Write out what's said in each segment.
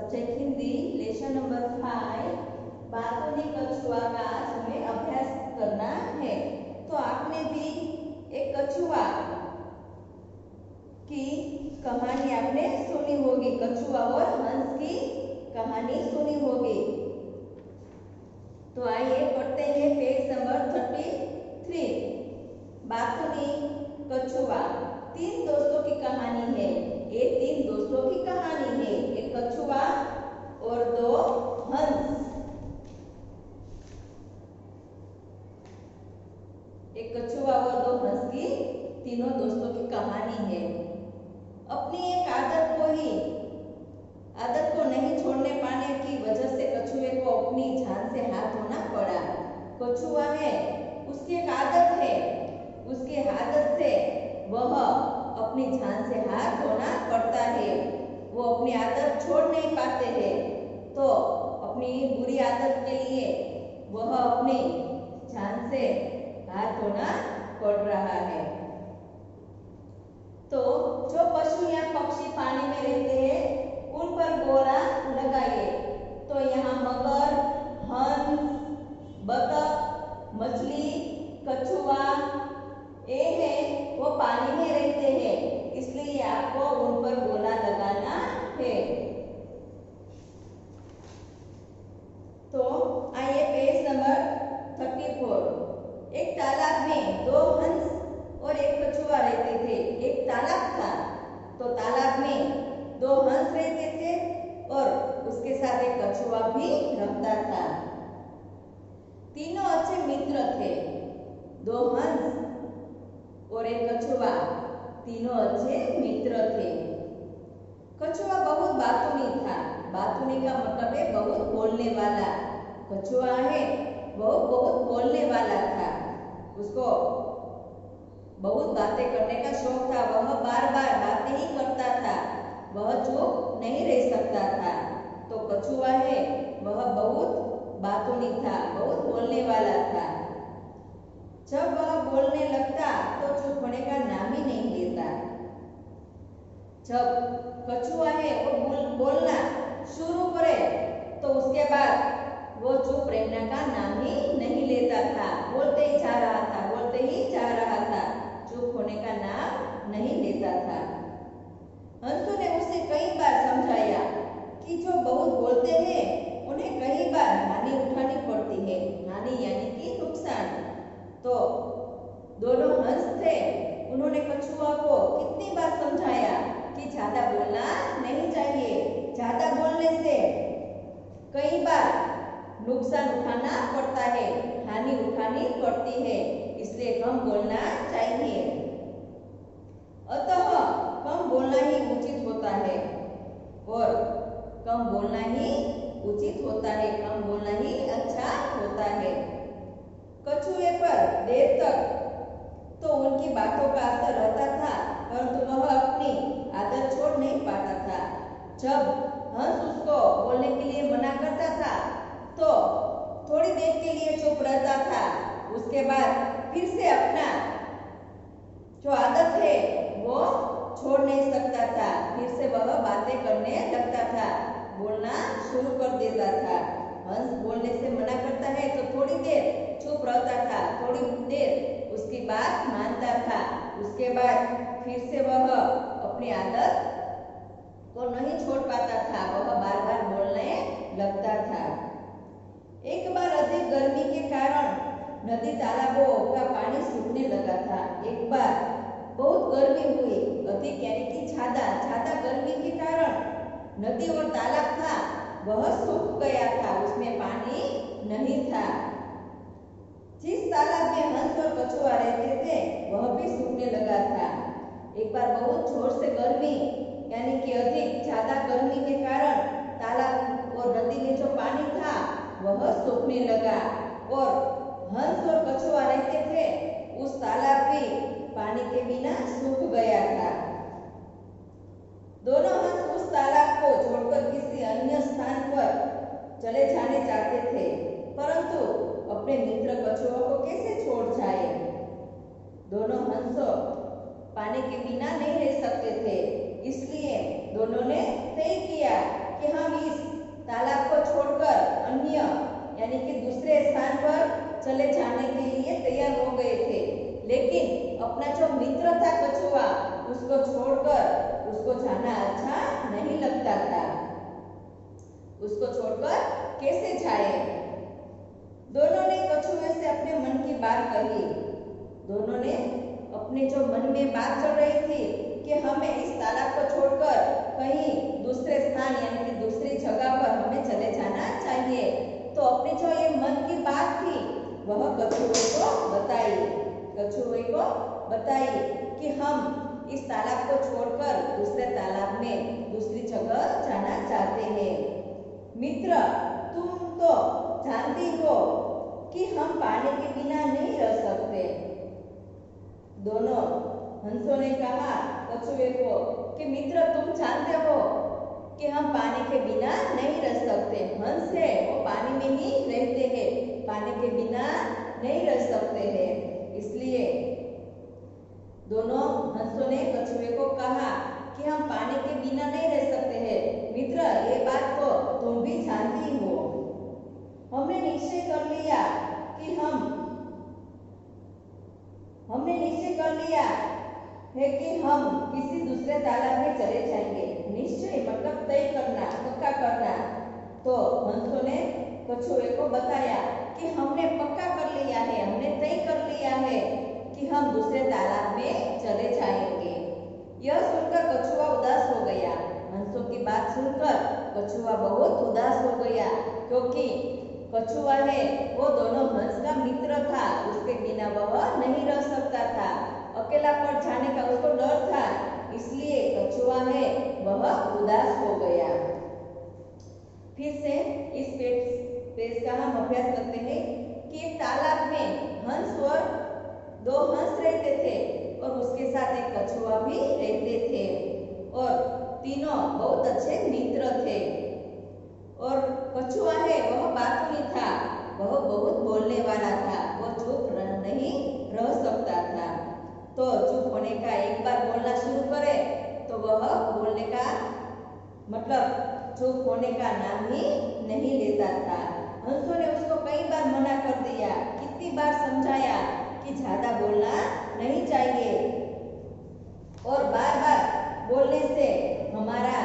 Subject Hindi lesson number 5 बातों ने कछुआ का आज हमें अभ्यास करना है। तो आपने भी एक कछुआ की कहानी आपने सुनी होगी, कछुआ और हंस की कहानी सुनी होगी। तो आइए पढ़ते हैं पेज नंबर 33। बातुनी कछुआ। 3 दोस्तों की कहानी है। ये 3 दोस्तों की कहानी है, एक कछुआ और 2 हंस। एक कछुआ और 2 हंस की तीनों दोस्तों की कहानी है। अपनी एक आदत को नहीं छोड़ने पाने की वजह से कछुए को अपनी जान से हाथ धोना पड़ा। कछुआ है, उसकी एक आदत है, उसकी आदत से वह अपनी जान से हाथ धोना पड़ता है। वो अपनी आदत छोड़ नहीं पाते हैं, तो अपनी बुरी आदत के लिए वह अपनी जान से हाथ धोना पड़ रहा है। तो जो पशु या पक्षी पानी में रहते हैं उन पर गोरा लगाइए। तो यहाँ मगर, हंस, बतख, मछली, कछुआ ये है वो पानी में रहते हैं, इसलिए आपको उन पर गोला लगाना है। तो आइए पेज नंबर 34। एक तालाब में 2 हंस और एक कछुआ रहते थे। एक तालाब था, तो तालाब में 2 हंस रहते थे और उसके साथ एक कछुआ भी रहता था। तीनों अच्छे मित्र थे। 2 हंस और एक कछुआ, तीनों अच्छे मित्र थे। कछुआ बहुत बातूनी था। बातूनी का मतलब है बहुत बोलने वाला। कछुआ है वो बहुत बोलने वाला था। उसको बहुत बातें करने का शौक था। वह बार बार बातें ही करता था, वह चुप नहीं रह सकता था। तो कछुआ है वह बहुत बातूनी था, बहुत बोलने वाला था। जब वह बोलने लगता तो चुप होने का नाम ही नहीं लेता। जब कछुआ है वो बोलना शुरू करे तो उसके बाद वो चुप रहने का नाम ही नहीं लेता था। बोलते ही जा रहा था, बोलते ही जा रहा था, चुप होने का नाम नहीं लेता था। हंसों ने उसे कई बार समझाया कि जो बहुत बोलते हैं उन्हें कई बार हानि उठानी पड़ती है। हानि यानी कि नुकसान। तो दोनों हंस थे, उन्होंने कछुआ को कितनी बार समझाया कि ज्यादा बोलना नहीं चाहिए, ज्यादा बोलने से कई बार नुकसान उठाना पड़ता है, हानि उठानी पड़ती है, इसलिए कम बोलना चाहिए। अतः कम बोलना ही उचित होता है और कम बोलना ही उचित होता है, कम बोलना ही अच्छा होता है। कछुए पर देर तक तो उनकी बातों का असर रहता था, परंतु वह अपनी आदत छोड़ नहीं पाता था। जब हंस उसको बोलने के लिए मना करता था तो थोड़ी देर के लिए चुप रहता था, उसके बाद फिर से अपना जो आदत है वो छोड़ नहीं सकता था, फिर से वह बातें करने लगता था, बोलना शुरू कर देता था। हंस बोलने से मना करता है तो थोड़ी देर चुप रहता था, थोड़ी देर उसकी बात मानता था, उसके बाद फिर से वह अपनी आदत को नहीं छोड़ पाता था, वह बार बार बोलने लगता था। एक बार अधिक गर्मी के कारण नदी तालाबों का पानी सूखने लगा था। एक बार बहुत गर्मी हुई, अधिक यानी कि ज्यादा गर्मी के कारण नदी और तालाब था वह सूख गया था, उसमें पानी नहीं था। जिस तालाब में हंस और कछुआ रहते थे वह भी सूखने लगा था। एक बार बहुत जोर से गर्मी यानी कि अधिक ज्यादा गर्मी के कारण तालाब और नदी में जो पानी था वह सूखने लगा और हंस और कछुआ रहते थे उस तालाब भी पानी के बिना सूख गया था। दोनों हंस उस तालाब को छोड़कर किसी अन्य स्थान पर चले जाने चाहते थे, परंतु अपने मित्र कछुआ को कैसे छोड़ जाए। दोनों हंस पानी के बिना नहीं रह सकते थे, इसलिए दोनों ने तय किया कि कि हम इस तालाब को छोड़कर अन्य यानी कि दूसरे स्थान पर चले जाने के लिए तैयार हो गए थे, लेकिन अपना जो मित्र था कछुआ, उसको छोड़कर उसको जाना अच्छा नहीं लगता था। उसको छोड़कर कैसे जाए? दोनों ने कछुए से अपने मन की बात कही। दोनों ने अपने जो मन में बात चल रही थी कि हमें इस तालाब को छोड़कर कहीं दूसरे स्थान यानी कि दूसरी जगह पर हमें चले जाना चाहिए, तो अपनी जो ये मन की बात थी वह कछुए को बताई। कछुए को बताई कि हम इस तालाब को छोड़कर दूसरे तालाब में दूसरी जगह जाना चाहते हैं। मित्र, तुम तो जानती हो कि हम पानी के बिना नहीं रह सकते। दोनों हंसों ने कहा कछुए को कि मित्र, तुम जानते हो कि हम पानी के बिना नहीं रह सकते। हंस है वो पानी में ही रहते हैं, पानी के बिना नहीं रह सकते हैं। इसलिए दोनों हंसों ने कछुए को कहा कि हम पानी के बिना नहीं रह सकते हैं। मित्र, ये बात तो तुम भी जानती हो। हमने निश्चय कर लिया है कि हम किसी दूसरे तालाब में चले जाएंगे। निश्चय मतलब तय करना, पक्का करना। तो हंसों ने कछुए को बताया कि हमने पक्का कर लिया है, हमने तय कर लिया है कि हम दूसरे तालाब में चले जाएंगे। यह सुनकर कछुआ उदास हो गया। हंसों की बात सुनकर कछुआ बहुत उदास हो गया, क्योंकि कछुआ है वो दोनों हंस का मित्र था, उसके बिना वह नहीं रह सकता था। अकेला पड़ जाने का उसको डर था, इसलिए कछुआ है वह उदास हो गया। फिर से इस पेज का हम अभ्यास करते हैं कि एक तालाब में हंस और दो हंस रहते थे और उसके साथ एक कछुआ भी रहते थे और तीनों बहुत अच्छे मित्र थे। और कछुआ है वह बातूनी था, वह बहुत बोलने वाला था, वह चुप नहीं रह सकता था। तो चुप होने का एक बार बोलना शुरू करे तो वह बोलने का मतलब चुप होने का नाम ही नहीं लेता था। हंसों ने उसको कई बार मना कर दिया, कितनी बार समझाया कि ज्यादा बोलना नहीं चाहिए और बार बार बोलने से हमारा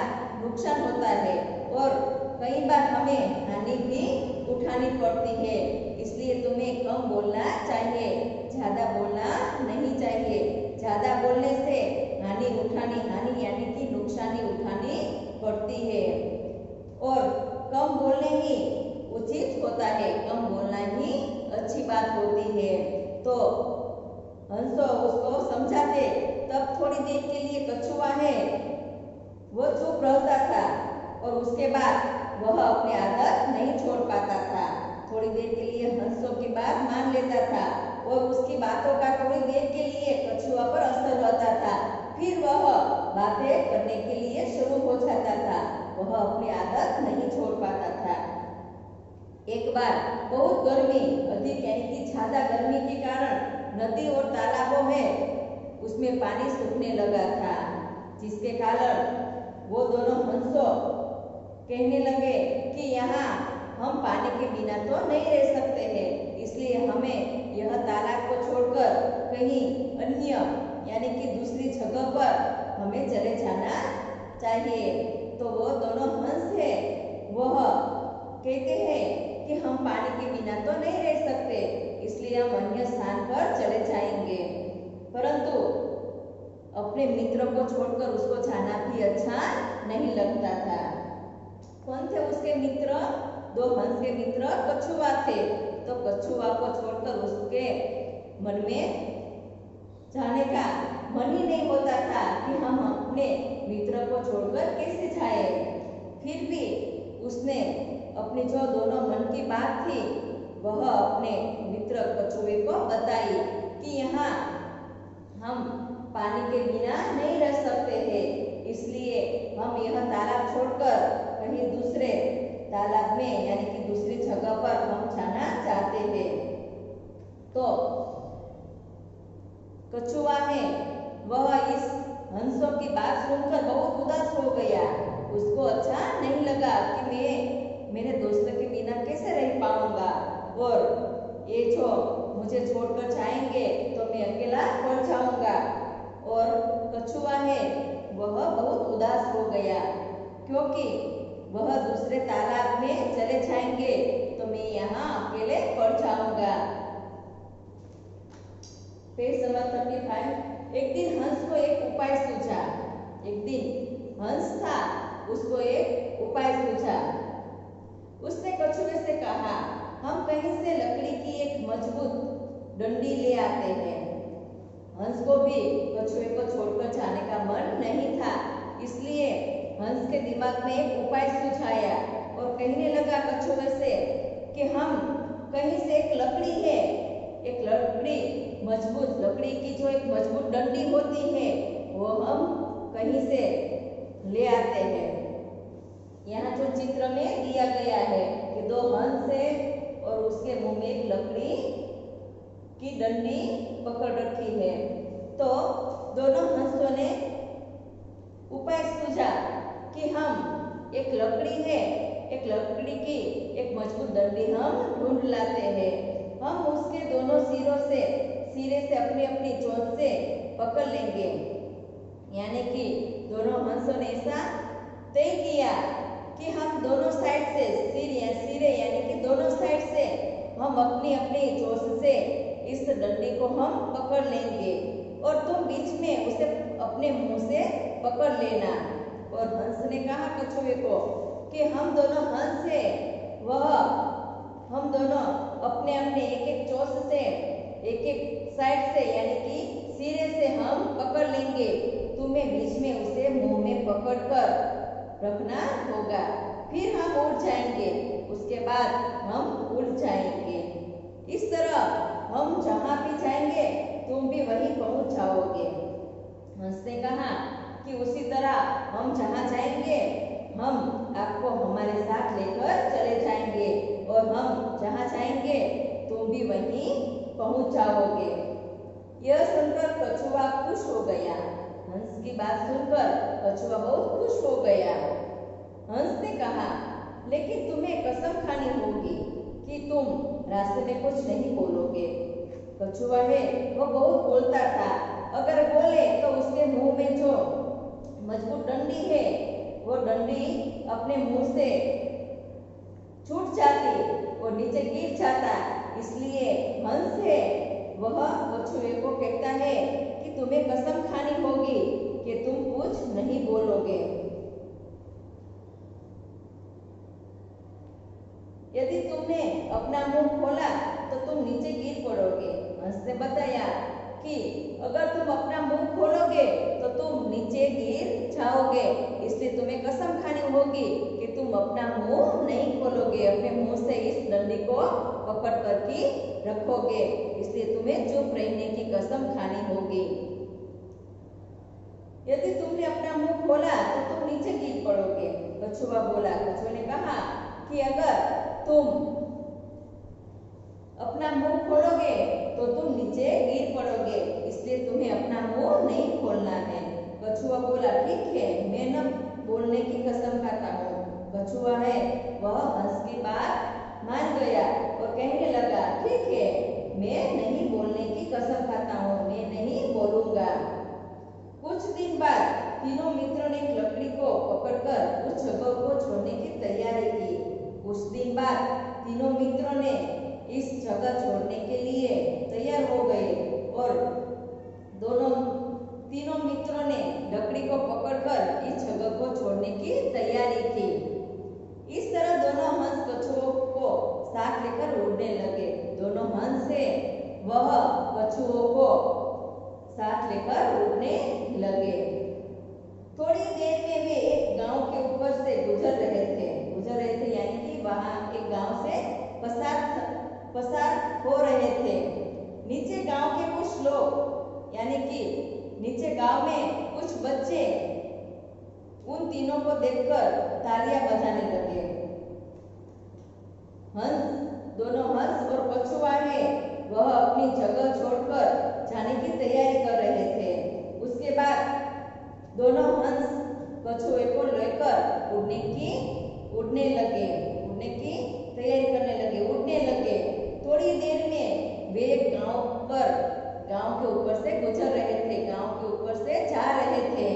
नुकसान होता है और कई बार हमें हानि भी उठानी पड़ती है, इसलिए तुम्हें कम बोलना चाहिए, ज्यादा बोलना नहीं चाहिए। ज्यादा बोलने से हानि यानी कि नुकसानी उठानी पड़ती है और कम बोलने ही उचित होता है, कम बोलना ही अच्छी बात होती है। तो हंसो उसको समझाते, तब थोड़ी देर के लिए कछुआ है वो चुप रहता था और उसके बाद वह अपनी आदत नहीं छोड़ पाता था। थोड़ी देर के लिए हंसों की बात मान लेता था और उसकी बातों का थोड़ी देर के लिए कछुआ पर असर रहता था, फिर वह बातें करने के लिए शुरू हो जाता था, वह अपनी आदत नहीं छोड़ पाता था। एक बार बहुत गर्मी अधिक यानी कि ज्यादा गर्मी के कारण नदी और तालाबों में उसमें पानी सूखने लगा था, जिसके कारण वो दोनों हंसों कहने लगे कि यहाँ हम पानी के बिना तो नहीं रह सकते हैं, इसलिए हमें यह तालाब को छोड़कर कहीं अन्य यानी कि दूसरी जगह पर हमें चले जाना चाहिए। तो वो दोनों हंस है वह कहते हैं कि हम पानी के बिना तो नहीं रह सकते, इसलिए हम अन्य स्थान पर चले जाएंगे। परंतु अपने मित्रों को छोड़कर उसको जाना भी अच्छा नहीं लगता था। कौन थे उसके मित्र? दो हंस के मित्र कछुआ थे। तो कछुआ को छोड़कर उसके मन में जाने का मन ही नहीं होता था कि हम अपने मित्र को छोड़कर कैसे जाए। फिर भी उसने अपनी जो दोनों मन की बात थी वह अपने मित्र कछुए को बताई कि यहाँ हम पानी के बिना नहीं रह सकते हैं, इसलिए हम यह तालाब छोड़कर कहीं दूसरे तालाब में यानी कि दूसरी जगह पर हम जाना चाहते हैं। तो कछुआ है वह इस हंसों की बात सुनकर बहुत उदास हो गया, उसको अच्छा नहीं लगा मेरे दोस्तों के बिना कैसे रह पाऊंगा, और ये जो मुझे छोड़कर जाएंगे तो मैं अकेला पड़ जाऊंगा। और कछुआ है वह बहुत उदास हो गया, क्योंकि वह दूसरे तालाब में चले जाएंगे तो मैं यहाँ अकेले पड़ जाऊंगा। Page number 35। एक दिन हंस को एक उपाय सूझा। एक दिन हंस था, उसको एक उपाय सूझा। उसने कछुए से कहा, हम कहीं से लकड़ी की एक मजबूत डंडी ले आते हैं। हंस को भी कछुए को छोड़कर जाने का मन नहीं था, इसलिए हंस के दिमाग में एक उपाय सूझाया और कहने लगा कछुए से कि हम कहीं से एक लकड़ी है, एक लकड़ी मजबूत, लकड़ी की जो एक मजबूत डंडी होती है वो हम कहीं से ले आते हैं। यहाँ जो चित्र में दिया गया है कि दो हंस है और उसके मुंह में एक लकड़ी की डंडी पकड़ रखी है। तो दोनों हंसों ने उपाय सूझा कि हम एक लकड़ी है, एक लकड़ी की एक मजबूत डंडी हम ढूंढ लाते हैं। हम उसके दोनों सिरे से अपनी अपनी चोंच से पकड़ लेंगे। यानी कि दोनों हंसों ने ऐसा तय किया कि हम दोनों साइड से सिरे यानी कि दोनों साइड से हम अपनी अपनी चोंच से इस डंडी को हम पकड़ लेंगे और तुम बीच में उसे अपने मुंह से पकड़ लेना। और हंस ने कहा कछुए को कि हम दोनों हंस है, वह हम दोनों अपने अपने एक एक चोंच से एक एक साइड से यानी कि सिरे से हम पकड़ लेंगे, तुम्हें बीच में उसे मुंह में पकड़कर रखना होगा, फिर हम उड़ जाएंगे, उसके बाद हम उड़ जाएंगे। इस तरह हम जहाँ भी जाएंगे तुम भी वहीं पहुंच जाओगे। हंस ने कहा कि उसी तरह हम जहाँ जाएंगे हम आपको हमारे साथ लेकर चले जाएंगे और हम जहाँ जाएंगे तुम भी वहीं पहुंच जाओगे। यह सुनकर कछुआ खुश हो गया। हंस की बात सुनकर कछुआ बहुत खुश हो गया। हंस ने कहा, लेकिन तुम्हें कसम खानी होगी कि तुम रास्ते में कुछ नहीं बोलोगे। कछुआ है वो बहुत बोलता था, अगर बोले तो उसके मुंह में जो मजबूत डंडी है वो डंडी अपने मुंह से छूट जाती और नीचे गिर जाता। इसलिए हंस है वह कछुए को कहता है कि तुम्हें कसम खानी होगी कि तुम कुछ नहीं बोलोगे। यदि तुमने अपना मुंह खोला तो तुम नीचे गिर पड़ोगे। हंस ने बताया कि अगर तुम अपना मुंह खोलोगे तो तुम नीचे गिर जाओगे, इसलिए तुम्हें कसम खानी होगी कि तुम अपना मुंह नहीं खोलोगे, अपने मुंह से इस डंडी को पकड़ कर के रखोगे, इसलिए तुम्हें चुप रहने की कसम खानी होगी। यदि तुमने अपना मुंह खोला तो तुम नीचे गिर पड़ोगे। कछुआ बोला। कछुए ने कहा कि अगर तुम अपना मुंह खोलोगे तो तुम नीचे गिर पड़ोगे, इसलिए तुम्हें अपना मुंह नहीं खोलना है। कछुआ बोला, ठीक है, मैं न बोलने की कसम खाता हूँ। कछुआ है वह हंस की बात मान गया और कहने लगा, ठीक है, मैं नहीं बोलने की कसम खाता हूँ, मैं नहीं बोलूंगा। कुछ दिन बाद तीनों मित्रों ने एक लकड़ी को पकड़कर उस जगह को छोड़ने की तैयारी की। कुछ दिन बाद तीनों मित्रों ने इस जगह छोड़ने के लिए तैयार हो गए और तीनों मित्रों ने लकड़ी को पकड़कर इस जगह को छोड़ने की तैयारी की। इस तरह दोनों हंस कछुओं को साथ लेकर उड़ने लगे। दोनों हंस से वह कछुओं को साथ लेकर उड़ने लगे। थोड़ी देर में वे एक गांव के ऊपर से गुजर रहे थे यानी कि वहां एक गांव से पसार हो रहे थे। नीचे गांव के कुछ लोग यानी कि नीचे गांव में कुछ बच्चे उन तीनों को देखकर तालियां बजाने लगे। दोनों हंस और कछुआ है वह अपनी जगह छोड़कर जाने की तैयारी कर रहे थे। उसके बाद दोनों हंस कछुए को लेकर उड़ने से गुजर रहे थे, गांव के ऊपर से जा रहे थे।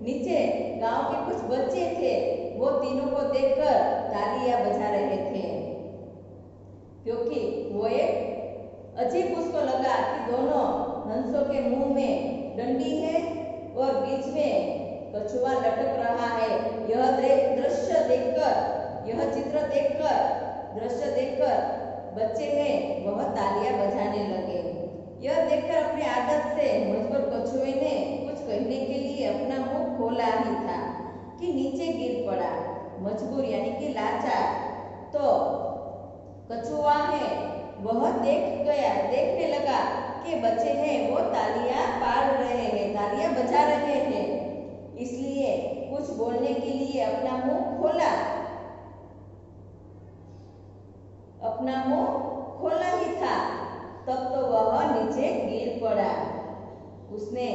नीचे गांव के कुछ बच्चे थे, वो तीनों को देखकर तालियां बजा रहे थे, क्योंकि वो एक अजीब उसको लगा कि दोनों हंसों के मुंह में डंडी है और बीच में कछुआ लटक रहा है। यह दृश्य देखकर, यह चित्र देखकर, दृश्य देखकर बच्चे हैं वह तालियां बजाने लगे। यह देखकर अपनी आदत से मजबूर कछुए ने कुछ कहने के लिए अपना मुंह खोला ही था कि नीचे गिर पड़ा। मजबूर यानी कि लाचार। तो कछुआ है वह देखने लगा कि बच्चे हैं वो तालियां पाड़ रहे हैं, तालियां बजा रहे हैं, इसलिए कुछ बोलने के लिए अपना मुंह खोला, अपना मुंह खोला ही था, तब तो वह नीचे गिर पड़ा। उसने,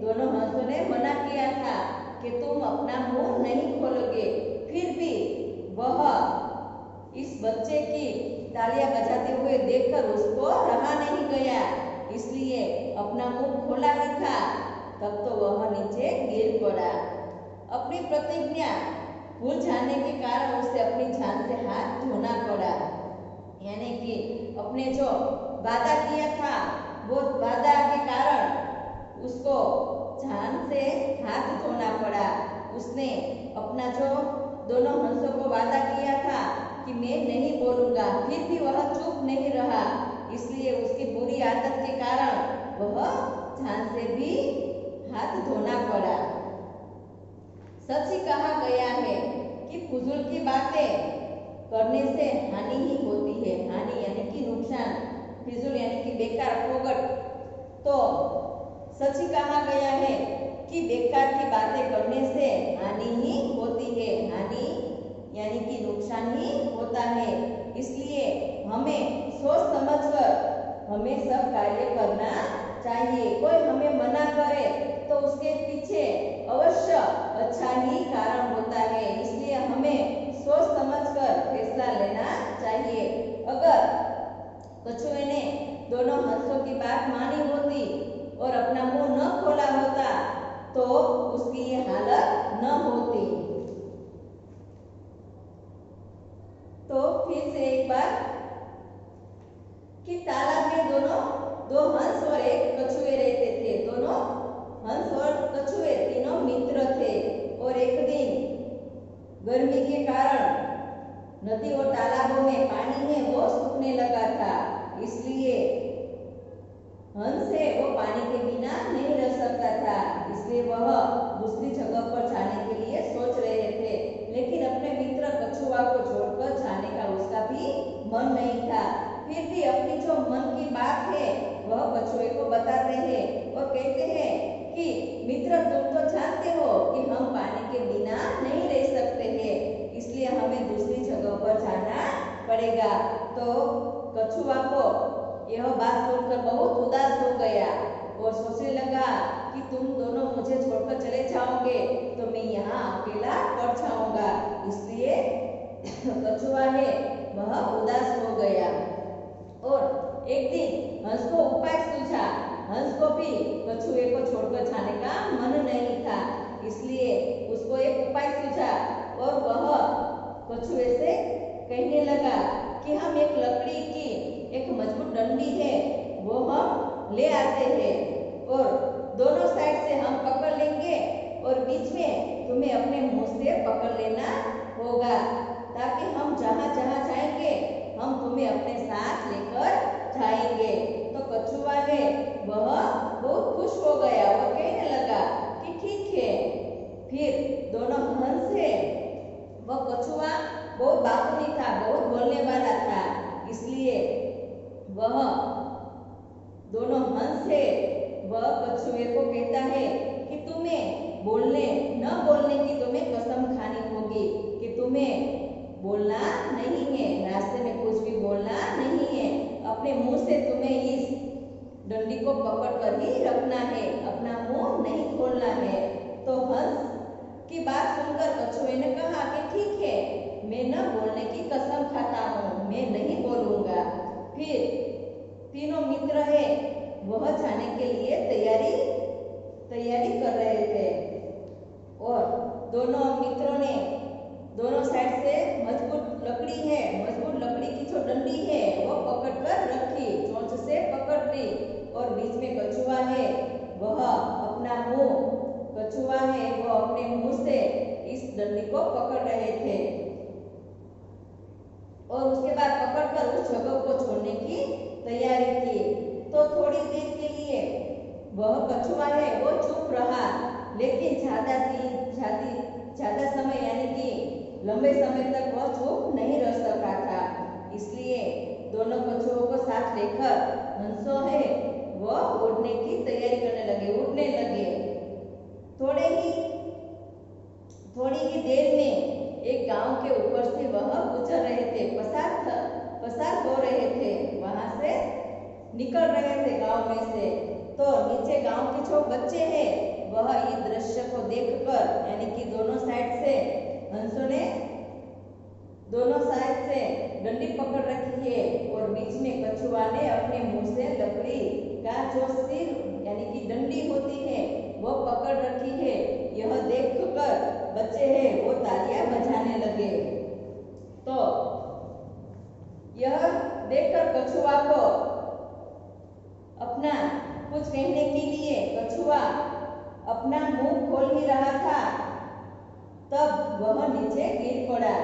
दोनों हंसों ने मना किया था कि तुम अपना मुंह नहीं खोलोगे, फिर भी वह इस बच्चे की तालियां बजाते हुए देखकर उसको रहा नहीं गया, इसलिए अपना मुंह खोला ही था, तब तो वह नीचे गिर पड़ा। अपनी प्रतिज्ञा भूल जाने के कारण उसे अपनी जान से हाथ धोना पड़ा, यानी कि अपने जो वादा किया था वो वादा के कारण उसको जान से हाथ धोना पड़ा। उसने अपना जो दोनों हंसों को वादा किया था कि मैं नहीं बोलूंगा, फिर भी वह चुप नहीं रहा, इसलिए उसकी बुरी आदत के कारण वह जान से भी हाथ धोना पड़ा। सच ही कहा गया है कि फजूल की बातें करने से हानि ही होती है। हानि यानी कि नुकसान, फिजूल यानी कि बेकार, फोगट। तो सच ही कहा गया है कि बेकार की बातें करने से हानि ही होती है। हानि यानी कि नुकसान ही होता है, इसलिए हमें सोच समझकर हमें सब कार्य करना चाहिए। कोई हमें मना करे तो उसके पीछे अवश्य अच्छा ही कारण होता है, इसलिए हमें सोच समझकर फैसला लेना चाहिए। अगर कछुए ने दोनों हंसों की बात मानी होती और अपना मुंह न खोला होता तो उसकी ये हालत न होती। तो फिर से एक बार कि तालाब में दो हंस और एक कछुए रहते थे। दोनों हंस और कछुए तीनों मित्र थे और एक दिन गर्मी के कारण नदी और तालाबों में पानी है वो सूखने लगा था, इसलिए हंस है वो पानी के बिना नहीं रह सकता था, इसलिए वह दूसरी जगह पर जाने के लिए सोच रहे थे, लेकिन अपने मित्र कछुआ को छोड़कर जाने का उसका भी मन नहीं था। फिर भी अपनी जो मन की बात है वह कछुए को बताते हैं और कहते हैं कि मित्र तुम तो जानते हो कि हम पानी के बिना नहीं रह सकते हैं, इसलिए हमें दूसरी जगह पर जाना पड़ेगा। तो कछुआ को यह बात सुनकर बहुत उदास हो गया और सोचने लगा कि तुम दोनों मुझे छोड़कर चले जाओगे तो मैं यहाँ अकेला पड़ जाऊंगा, इसलिए कछुआ है वह उदास हो गया। और एक दिन हंस को उपाय सूझा। हंस को भी कछुए को छोड़कर जाने का मन नहीं था, इसलिए उसको एक उपाय सूझा और वह कछुए से कहने लगा कि हम एक लकड़ी की एक मजबूत डंडी है वो हम ले आते हैं और दोनों साइड से हम पकड़ लेंगे और बीच में तुम्हें अपने मुंह से पकड़ लेना होगा, ताकि हम जहाँ जहाँ जाएंगे हम तुम्हें अपने साथ लेकर जाएंगे। तो कछुआ है वह बहुत खुश हो गया और कहने लगा कि ठीक है। फिर दोनों हंस है वह कछुआ बहुत बातूनी था, बहुत बोलने वाला था, इसलिए वह दोनों हंस है वह कछुए को कहता है कि तुम्हें न बोलने की तुम्हें कसम खानी होगी कि तुम्हें बोलना नहीं है, रास्ते में कुछ भी बोलना नहीं है, अपने मुंह से तुम्हें इस डंडी को पकड़ कर ही रखना है, अपना मुंह नहीं खोलना है। तो हंस की बात सुनकर कछुए ने कहा कि ठीक है, मैं न बोलने की कसम खाता हूँ, मैं नहीं बोलूंगा। फिर तीनों मित्र है वह जाने के लिए तैयारी कर रहे थे और दोनों मित्रों ने दोनों साइड से मजबूत लकड़ी की जो डंडी है वो पकड़ कर रखी, चोंच से पकड़ ली और बीच में कछुआ है वह अपना मुंह कछुआ है वो अपने मुंह से इस डंडी को पकड़ रहे थे और उसके बाद पकड़कर उस जगह को छोड़ने की तैयारी की। तो थोड़ी देर के लिए वह कछुआ है वो चुप रहा, लेकिन ज्यादा समय यानी कि लंबे समय तक वह चुप नहीं रह सका था। इसलिए दोनों कछुओं को साथ लेकर हंसो है वह उड़ने की तैयारी करने लगे, उड़ने लगे। थोड़ी ही देर में एक गांव के ऊपर से वह गुजर रहे थे, पसार हो रहे थे, वहां से निकल रहे थे गांव में से। तो नीचे गांव के जो बच्चे हैं वह इस दृश्य को देखकर यानी कि दोनों साइड से हंसों ने दोनों साइड से डंडी पकड़ रखी है और बीच में कछुआ ने अपने मुंह से लकड़ी का जो सिर यानी कि डंडी होती है वो पकड़ रखी है। यह देखकर बच्चे हैं वो तालियां बजाने लगे। तो यह देखकर कछुआ को अपना कुछ कहने के लिए कछुआ अपना मुंह खोल ही रहा था, तब वह नीचे गिर पड़ा।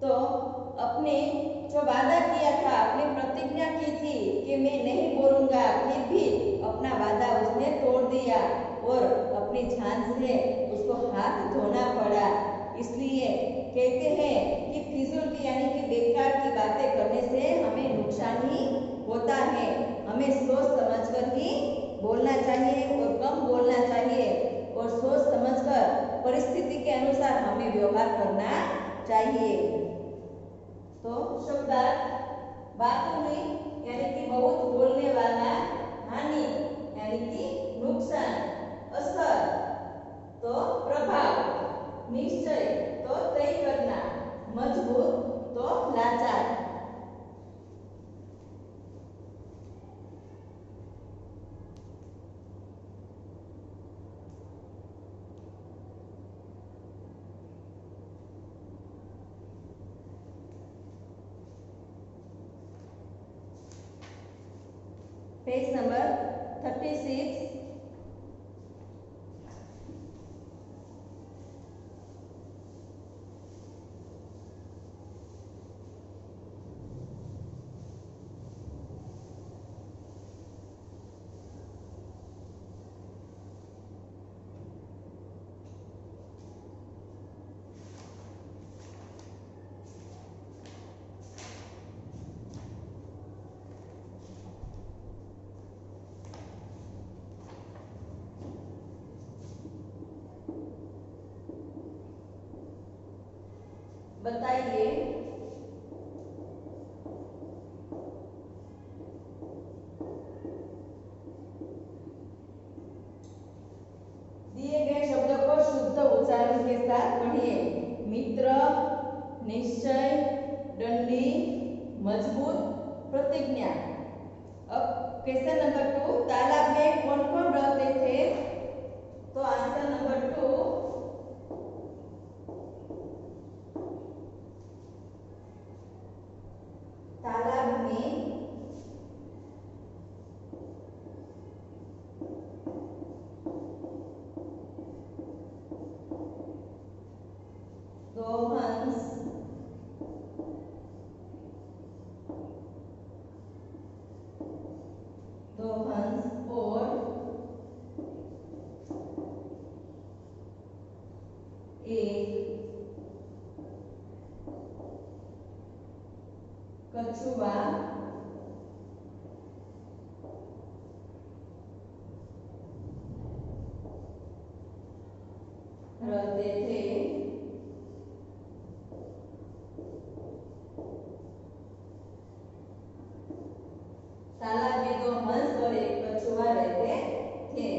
तो अपने जो वादा किया था, अपनी प्रतिज्ञा की थी कि मैं नहीं बोलूंगा, फिर भी अपना वादा उसने तोड़ दिया और अपनी जान से उसको हाथ धोना पड़ा। इसलिए कहते हैं कि फिजूल की यानी कि बेकार की बातें करने से हमें नुकसान ही होता है। हमें सोच समझकर ही बोलना चाहिए और कम बोलना चाहिए और सोच समझकर परिस्थिति के अनुसार हमें व्यवहार करना चाहिए। तो शब्दार्थ बात हुई यानी कि बहुत बोलने वाला, हानि यानी कि नुकसान, असर तो प्रभाव, निश्चय तो तय करना, मजबूत तो लाचार। Page number 36। बताइए दिए गए शब्दों को शुद्ध उच्चारण के साथ पढ़िए। मित्र, निश्चय, डंडी, मजबूत, प्रतिज्ञा। अब क्वेश्चन नंबर 2, तालाब में कौन कौन रहते थे? तो आंसर नंबर 2, तालाब में दो हंस, और एक कछुआ रहते थे। तालाब में दो हंस और एक कछुआ रहते थे।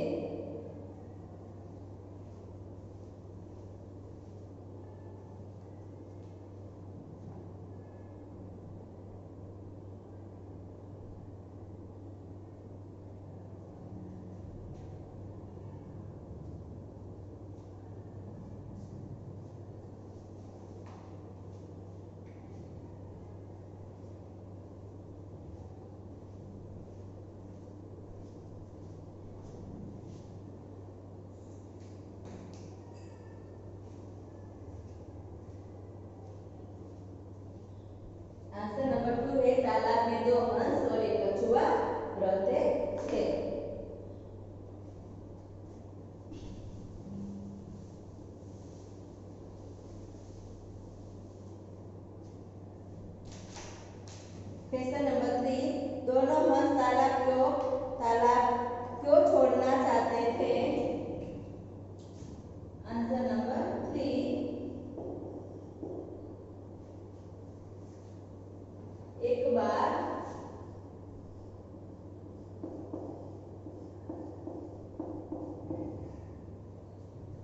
तालाब में दो हंस और एक कछुआ रहते थे। क्वेश्चन नंबर 3, दोनों हंस तालाब क्यों छोड़ना चाहते थे? आंसर नंबर 3, एक बार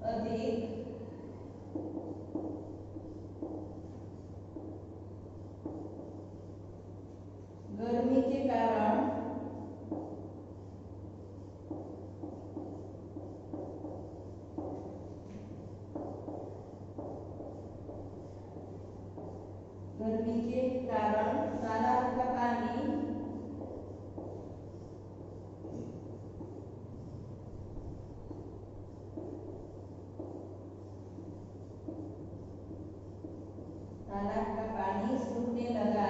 अधिक गर्मी के कारण तालाब का पानी सूखने लगा।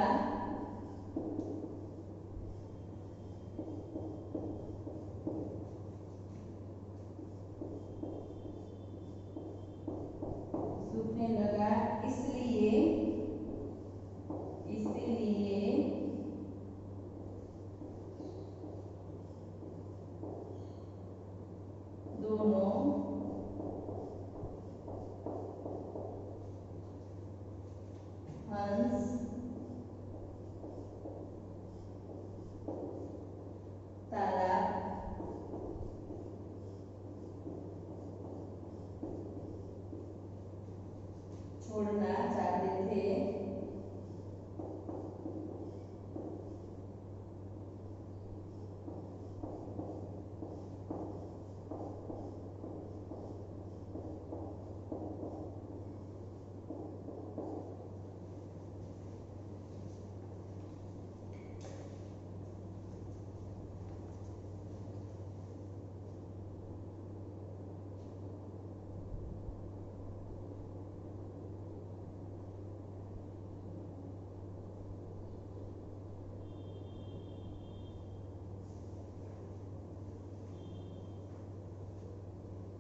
इसलिए दोनों हंस तालाब छोड़ना चाहते थे।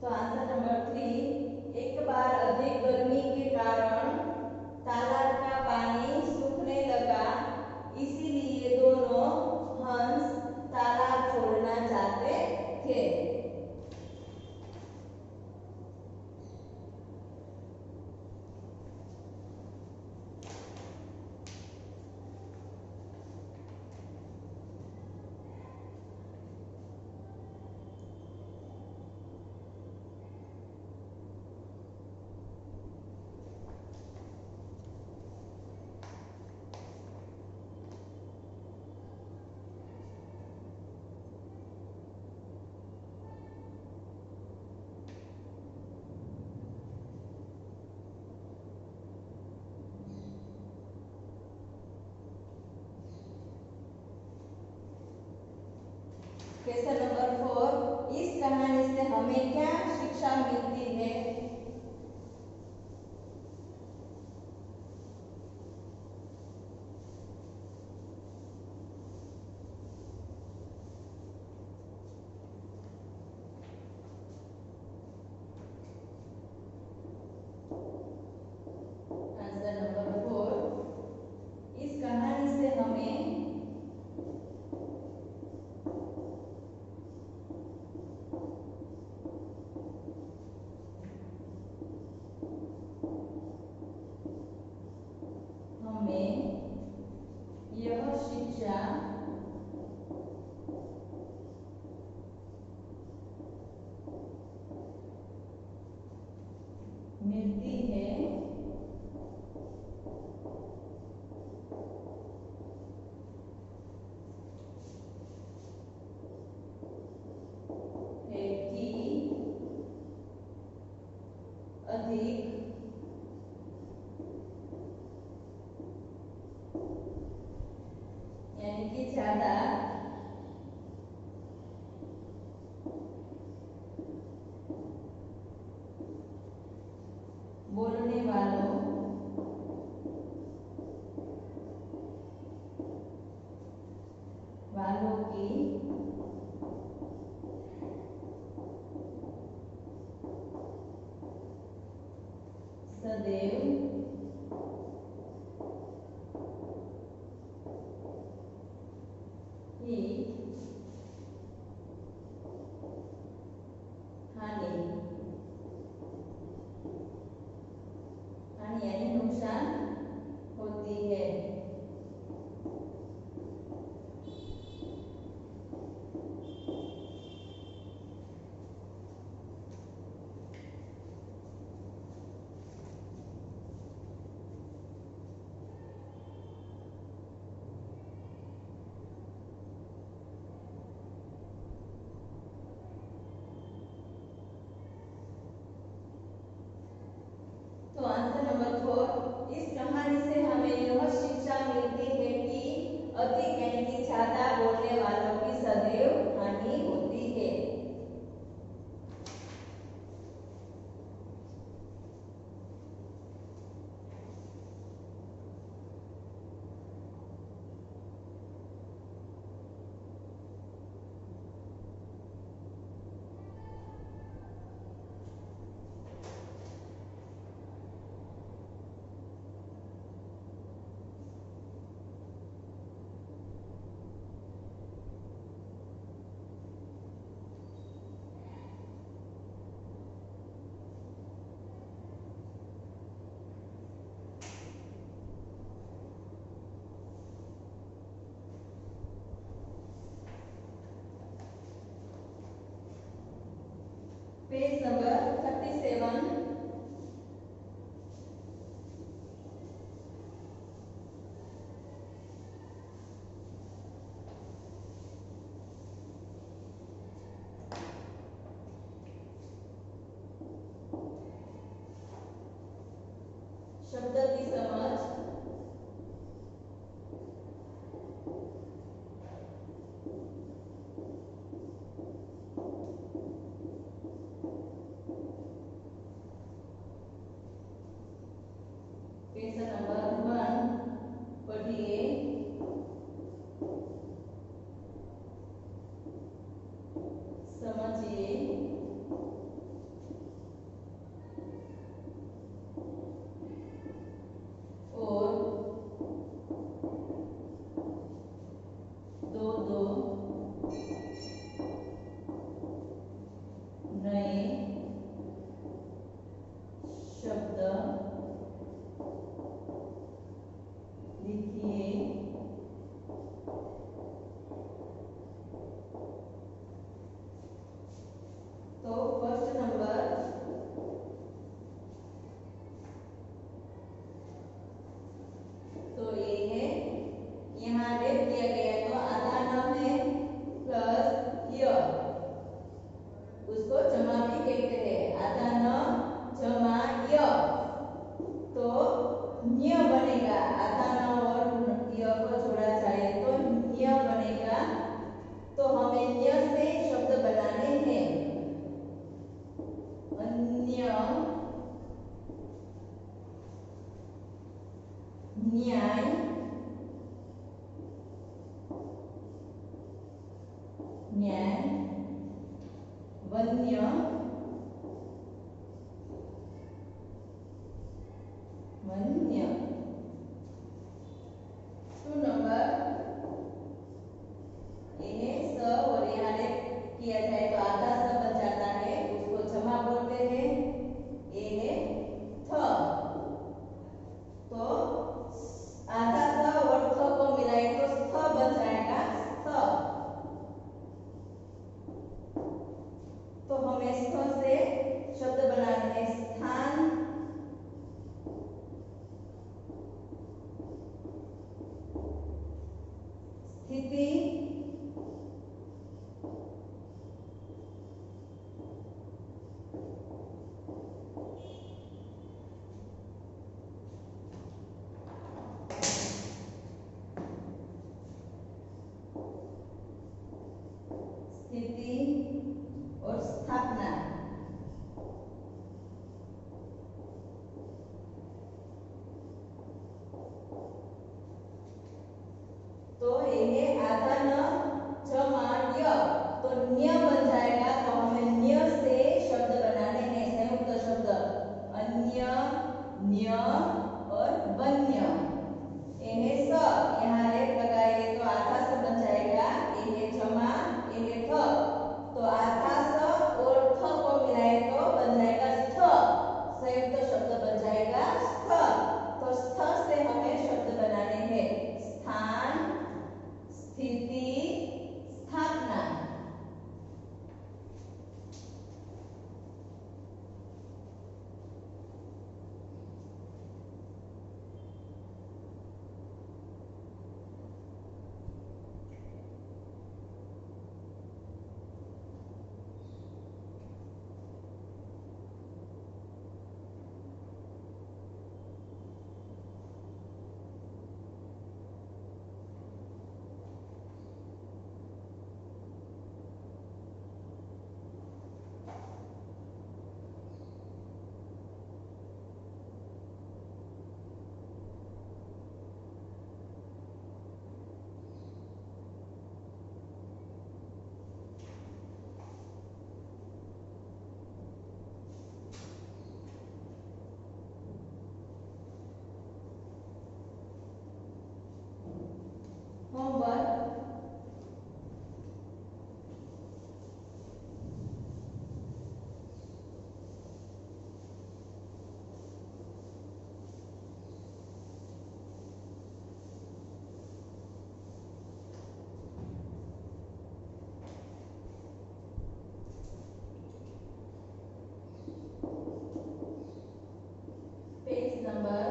तो आंसर नंबर 3, एक बार अधिक गर्मी के कारण तालाब का पानी सूखने लगा, इसीलिए दोनों हंस तालाब छोड़ना चाहते थे। क्वेश्चन नंबर 4, इस कहानी से हमें क्या शिक्षा मिलती है? आंसर नंबर 4, इस कहानी से हमें यह शिक्षा मिलती है कि अधिक यानी कि ज्यादा बोलने वालों सदैव ही हानि हानि यानी नुकसान होती है। तो आंसर नंबर 4, इस कहानी से हमें यह शिक्षा मिलती है कि अधिक यानी कि ज्यादा बोलने वालों की सदैव हानि होती है। Page number 37। शब्द की समझ। क्वेश्चन नंबर 1 पढ़िए। समझिए और दो दो नए शब्द लिखिए। तो फर्स्ट नंबर तो ये है, यहाँ रेप किया गया तो आधा न है प्लस य, उसको जमा भी कहते हैं। आधा न जमा य तो न्य बनेगा। आधा न और य को जोड़ा जाए तो न्य बनेगा। तो हमें न्य से शब्द बनाने हैं। अन्य, न्याय, न्याय, वन्य, वन्य। 2 नंबर ये स और यहाँ किया जाए तो आधा स बन जाता है, उसको जमा बोलते हैं। ये है थ, तो आधा स और थ को मिलाए तो थ बन जाएगा थ। तो हमें थ से शब्द बनाने हैं। स्थान, स्थिति, स्थिति और स्थापना। तो ये आधा न जमा य तो न्य बन जाएगा। तो हमें न्य से शब्द बनाने हैं, संयुक्त शब्द। अन्य, न्य और वन्य। ए है स, यहाँ रेप लगाएंगे तो आधा स बन जाएगा। ए है जमा, ए है थ, तो आधा स और थ को मिलाए तो बन जाएगा स्थ, संयुक्त शब्द बन जाएगा स्थ। तो स्थ से हमें शब्द बनाने हैं स्थान, स्थिति, स्थापना। Homework page number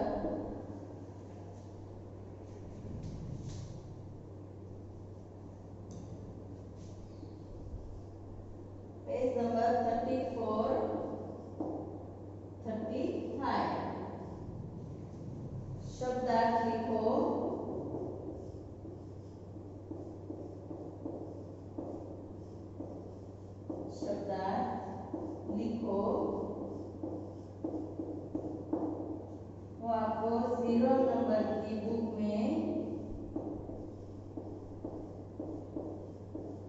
page number 34, 35। शब्दार्थ लिखो। शब्दार्थ लिखो। वो आपको 0 नंबर की बुक में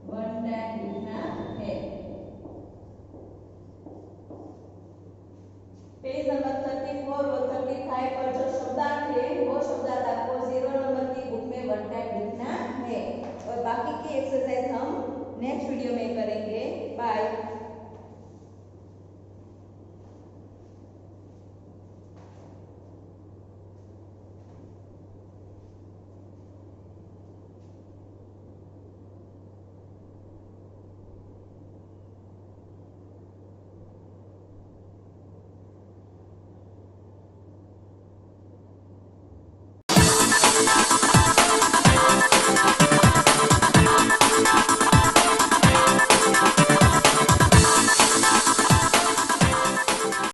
1 टाइम लिखना है। पेज नंबर 34 और 35 पर जो शब्दार्थ है वो शब्दार्थ आपको 0 नंबर की बुक में 1 टाइम लिखना है। और बाकी की एक्सरसाइज हम नेक्स्ट वीडियो में करेंगे। बाय।